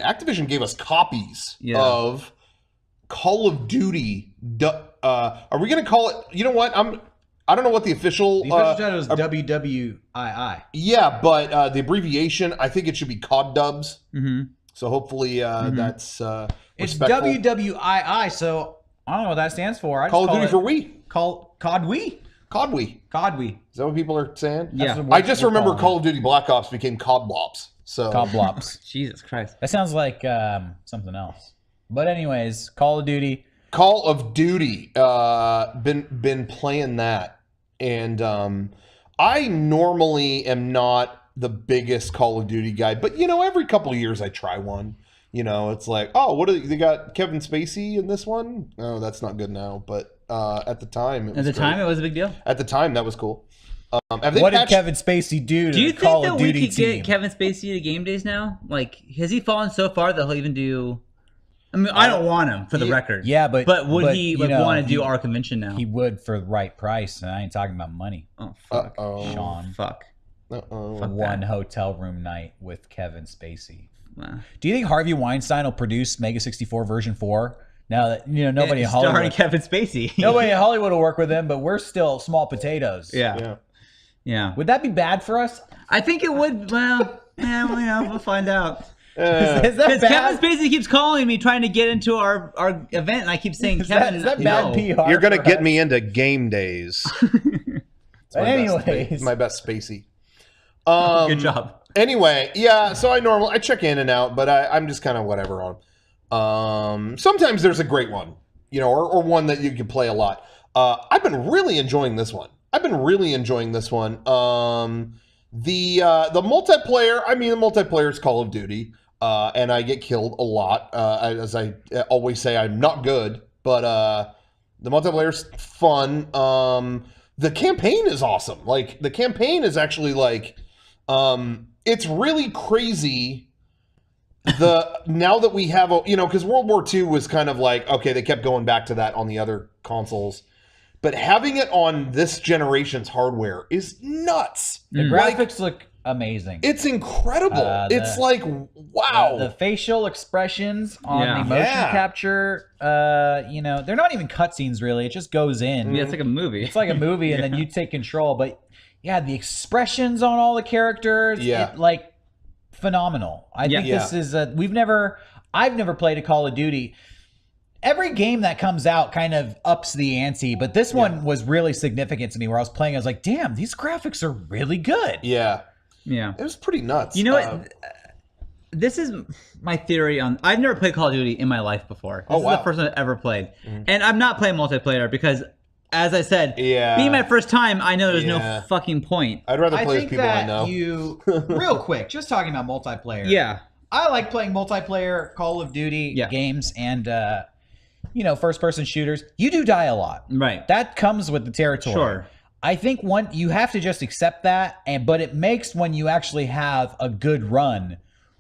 Activision gave us copies of Call of Duty. Are we going to call it? You know what? I don't know what the official title is WWII. Yeah, but the abbreviation, I think it should be COD Dubs. So hopefully that's it's respectful. WWII. So I don't know what that stands for. Call of Duty for Wii. COD Wii. COD Wii. COD Wii. Is that what people are saying? Yeah. I just remember Call of Duty Black Ops became COD Blops. So COD Blops. Jesus Christ. That sounds like something else. But anyways, Call of Duty. Call of Duty. Been playing that, and I normally am not the biggest Call of Duty guy, but you know, every couple of years I try one. You know, it's like, oh, what do they got? Kevin Spacey in this one? Oh, that's not good now, but at the time, it was it was a big deal. At the time, that was cool. What did Kevin Spacey do to the Call of Duty team? Do you think that we could get Kevin Spacey to game days now? Like, has he fallen so far that he'll even do? I mean, I don't want him for the record. Yeah, but would he want to do our convention now? He would for the right price, and I ain't talking about money. Oh fuck, Sean. Fuck. One hotel room night with Kevin Spacey. Wow. Do you think Harvey Weinstein will produce Mega64 version 4? Now that nobody in Hollywood, starring Kevin Spacey. Nobody in Hollywood will work with him, but we're still small potatoes. Yeah. Would that be bad for us? I think it would. Well, we'll find out. Is that bad? Kevin Spacey keeps calling me trying to get into our event, and I keep saying, Kevin, is that bad PR? You're gonna get me into game days. Anyways, my best Spacey. Good job. Anyway, yeah. So I check in and out, but I'm just kind of whatever on them. Sometimes there's a great one, you know, or one that you can play a lot. I've been really enjoying this one. The multiplayer. I mean, the multiplayer is Call of Duty. And I get killed a lot. As I always say, I'm not good, but the multiplayer's fun. The campaign is awesome. Like, the campaign is actually like, it's really crazy. Now that we have, because World War II was kind of like, okay, they kept going back to that on the other consoles. But having it on this generation's hardware is nuts. The graphics look amazing. It's incredible. It's like, wow. The facial expressions on the motion capture, they're not even cutscenes really. It just goes in. Yeah, it's like a movie. It's like a movie, and then you take control. But yeah, the expressions on all the characters, phenomenal. I think this is I've never played a Call of Duty. Every game that comes out kind of ups the ante, but this one was really significant to me where I was playing. I was like, damn, these graphics are really good. Yeah. Yeah. It was pretty nuts. You know what? This is my theory on... I've never played Call of Duty in my life before. This is the first one I've ever played. And I'm not playing multiplayer because, as I said, being my first time, I know there's no fucking point. I'd rather play with people I know. Real quick, just talking about multiplayer. Yeah. I like playing multiplayer Call of Duty games and... first-person shooters, you do die a lot. Right. That comes with the territory. Sure. I think you have to just accept that, but it makes when you actually have a good run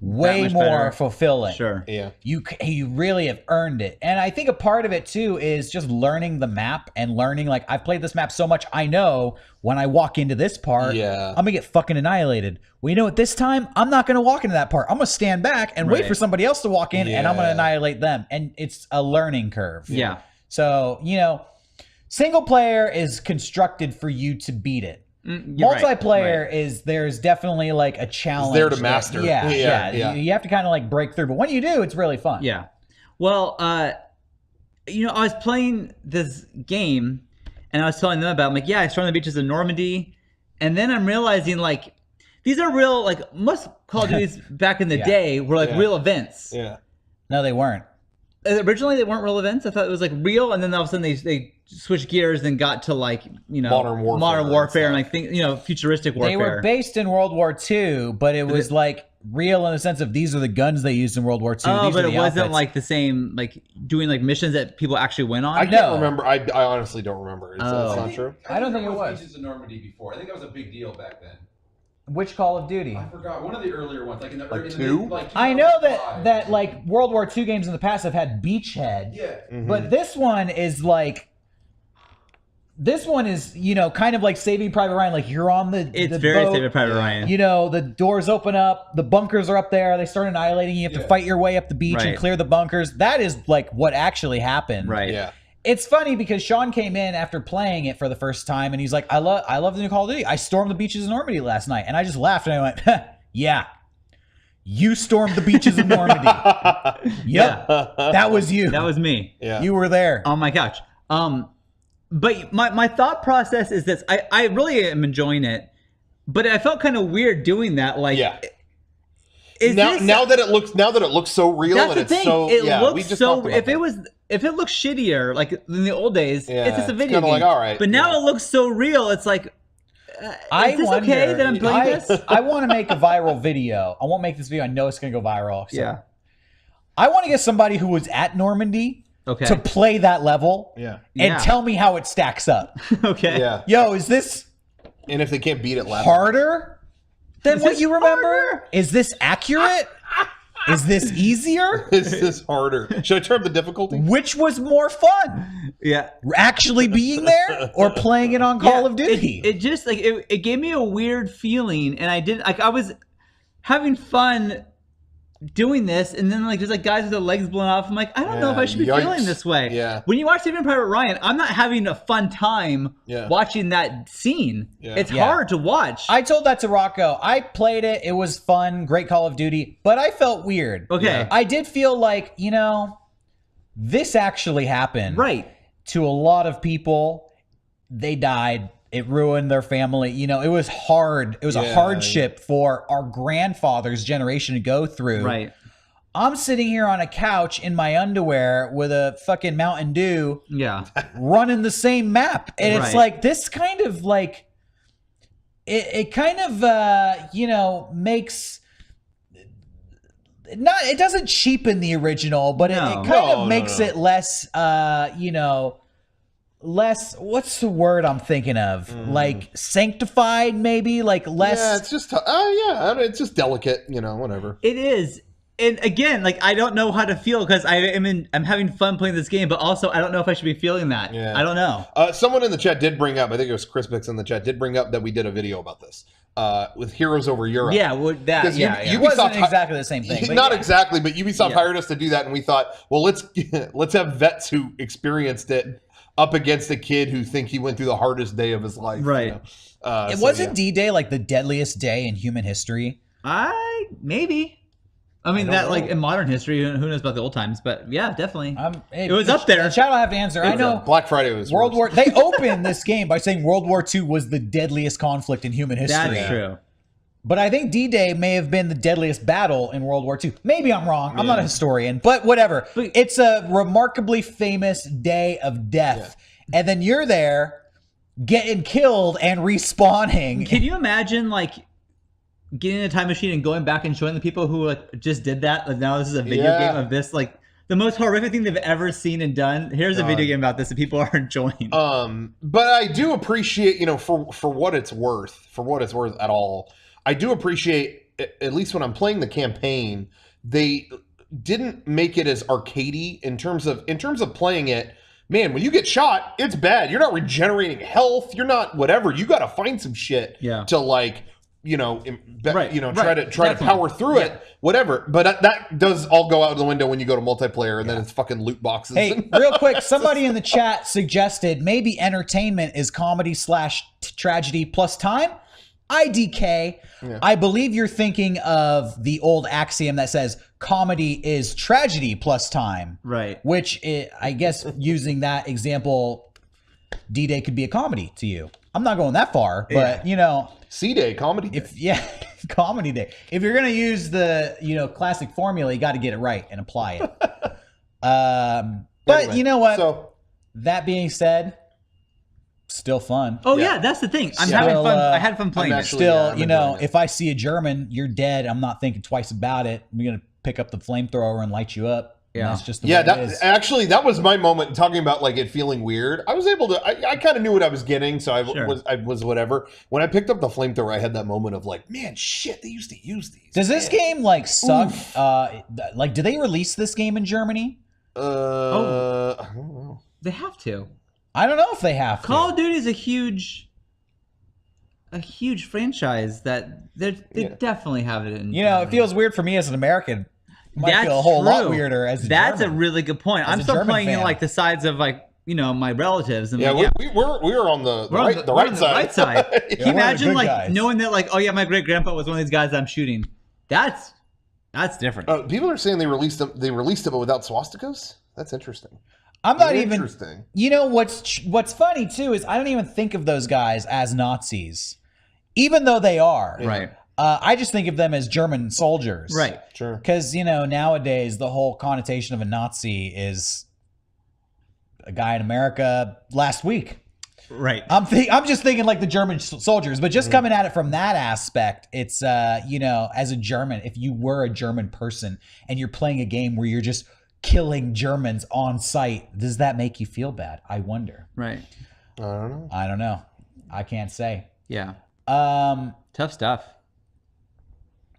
way more fulfilling. Sure. Yeah. You really have earned it. And I think a part of it, too, is just learning the map and learning, like, I've played this map so much, I know when I walk into this part, I'm going to get fucking annihilated. Well, you know what? This time, I'm not going to walk into that part. I'm going to stand back and wait for somebody else to walk in, and I'm going to annihilate them. And it's a learning curve. Yeah. So, single player is constructed for you to beat it. Multiplayer is there's definitely like a challenge. It's there to master. You have to kind of like break through, but when you do, it's really fun. Yeah. Well, I was playing this game, and I was telling them about. I'm like, I stormed the beaches of Normandy, and then I'm realizing like these are real. Like most Call of Duties back in the day were like real events. Yeah. No, they weren't. Originally, they weren't real events. I thought it was like real, and then all of a sudden they switched gears and got to like modern warfare and like futuristic warfare. They were based in World War II, but it was like real in the sense of these are the guns they used in World War II. Oh, these but are it wasn't like the same like doing like missions that people actually went on. I can't remember. I honestly don't remember. It's not true. I don't think it was. Beaches of Normandy before. I think that was a big deal back then. Which Call of Duty? I forgot. One of the earlier ones, like in the two. I know that like World War II games in the past have had beachhead. Yeah. But this one is like This one is, kind of like Saving Private Ryan. Like you're on the It's the very boat, Saving Private Ryan. The doors open up, the bunkers are up there. They start annihilating you. You have to fight your way up the beach and clear the bunkers. That is like what actually happened. Right. Yeah. It's funny because Sean came in after playing it for the first time, and he's like, I love the new Call of Duty. I stormed the beaches of Normandy last night. And I just laughed, and I went, yeah, you stormed the beaches of Normandy. Yep, that was you. That was me. Yeah. You were there. On my couch. But my thought process is this. I really am enjoying it, but I felt kind of weird doing that. Like, now that it looks so real, that's and the it's thing. so It we looks just so. talked about If it looks shittier, like in the old days, it's just a video kinda game. like, all right, but now it looks so real. It's like, is this okay that I'm playing this? I want to make a viral video. I won't make this video. I know it's going to go viral. So Yeah. I want to get somebody who was at Normandy to play that level and tell me how it stacks up. Okay. Yeah. Yo, is this And if they can't beat it, harder than what you remember? harder? Is this accurate? Is this easier? Is this harder? Should I turn up the difficulty? Which was more fun? Yeah. Actually being there or playing it on Call of Duty? It just like it gave me a weird feeling, and I was having fun doing this, and then like there's like guys with their legs blown off. I'm like, I don't know if I should be feeling this way. Yeah. When you watch Saving Private Ryan, I'm not having a fun time watching that scene. Yeah. It's hard to watch. I told that to Rocco. I played it. It was fun. Great Call of Duty. But I felt weird. Okay. I did feel like, this actually happened. Right. To a lot of people. They died. It ruined their family. It was hard. It was a hardship for our grandfather's generation to go through. Right. I'm sitting here on a couch in my underwear with a fucking Mountain Dew Yeah. running the same map. And it's Right. like this kind of like it kind of makes it doesn't cheapen the original, but it kind of makes it less less, what's the word I'm thinking of? Like sanctified, maybe? Like less. Yeah, it's just it's just delicate, whatever. It is. And again, like I don't know how to feel because I'm having fun playing this game, but also I don't know if I should be feeling that. Yeah. I don't know. Someone in the chat did bring up, I think it was Chris Bix in the chat, did bring up that we did a video about this with Heroes Over Europe. Yeah, that. Yeah, It wasn't exactly the same thing. But Not exactly, but Ubisoft hired us to do that, and we thought, well, let's have vets who experienced it up against a kid who think he went through the hardest day of his life. Right. It wasn't D-Day like the deadliest day in human history? Maybe. I mean, that like in modern history, who knows about the old times? But yeah, definitely. It was up there. The chat will have to answer. I know Black Friday was World War. They opened this game by saying World War II was the deadliest conflict in human history. That's true. But I think D-Day may have been the deadliest battle in World War II. Maybe I'm wrong. I'm not a historian, but whatever. It's a remarkably famous day of death. Yeah. And then you're there getting killed and respawning. Can you imagine like getting in a time machine and going back and showing the people who like just did that? Like now this is a video game of this, like the most horrific thing they've ever seen and done. Here's a video game about this that people are enjoying. But I do appreciate, for what it's worth, at all. I do appreciate, at least when I'm playing the campaign, they didn't make it as arcadey in terms of playing it. Man, when you get shot, it's bad. You're not regenerating health. You're not whatever. You got to find some shit to like, try to power through it, whatever. But that does all go out the window when you go to multiplayer, and then it's fucking loot boxes. Hey, real quick, somebody in the chat suggested maybe entertainment is comedy / tragedy plus time. IDK. Yeah. I believe you're thinking of the old axiom that says comedy is tragedy plus time. Right. Which I guess using that example, D-Day could be a comedy to you. I'm not going that far, but C-Day, comedy day. Comedy day. If you're going to use the, classic formula, you got to get it right and apply it. But anyway, you know what? So, that being said, still fun. Oh yeah, that's the thing. I'm having fun. I had fun playing it. Still, if I see a German, you're dead. I'm not thinking twice about it. I'm gonna pick up the flamethrower and light you up. Yeah, that's just the way it is. Actually, that was my moment talking about like it feeling weird. I was able to. I kind of knew what I was getting, so I was whatever. When I picked up the flamethrower, I had that moment of like, man, shit, they used to use these. Does this game like suck? Like, do they release this game in Germany? I don't know. They have to. I don't know if they have to. Call of Duty is a huge franchise that they definitely have it in. You know, it feels weird for me as an American. It might feel a whole lot weirder as a That's German. a really good point. I'm still playing in like the sides of like, you know, my relatives. And yeah, like, we were on the right side. Right side. Yeah, Can you imagine like guys. knowing that like, oh yeah, my great grandpa was one of these guys I'm shooting? That's different. People are saying they released them, but without swastikas. That's interesting. I'm not even. Interesting. You know what's funny too is I don't even think of those guys as Nazis, even though they are. Right. I just think of them as German soldiers. Right. Sure. Because, you know, nowadays the whole connotation of a Nazi is a guy in America last week. Right. I'm just thinking like the German soldiers, but just coming at it from that aspect, it's, you know, as a German, if you were a German person and you're playing a game where you're just killing Germans on sight, does that make you feel bad? I wonder. Right. I don't know. I can't say. Yeah. Tough stuff.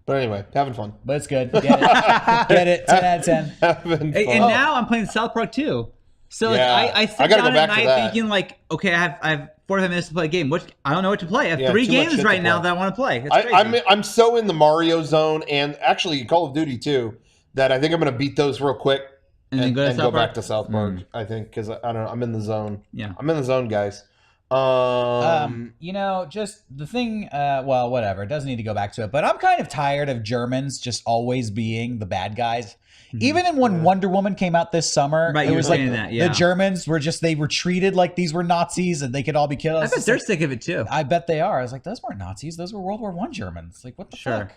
But anyway, having fun. But it's good. Get it. Get it. 10 out of 10. Having fun. And now I'm playing South Park 2. So like, Yeah. I sit I gotta down go at back to night that. thinking like, okay, I have 45 minutes to play a game. I don't know what to play. I have Yeah, 3 too much games shit to right now play. that I want to play. It's crazy. I'm so in the Mario zone and actually Call of Duty too that I think I'm going to beat those real quick And then go to South back Park? to South Park. I think because I don't know, I'm in the zone. Yeah. I'm in the zone, guys. You know, just the thing, well, whatever. It doesn't need to go back to it. But I'm kind of tired of Germans just always being the bad guys. Even in when Wonder Woman came out this summer, Right, it you was were like saying that, yeah. the Germans were just, they were treated like these were Nazis and they could all be killed. I It's bet just they're like, sick of it too. I bet they are. I was like, those weren't Nazis. Those were World War I Germans. Like, what the fuck?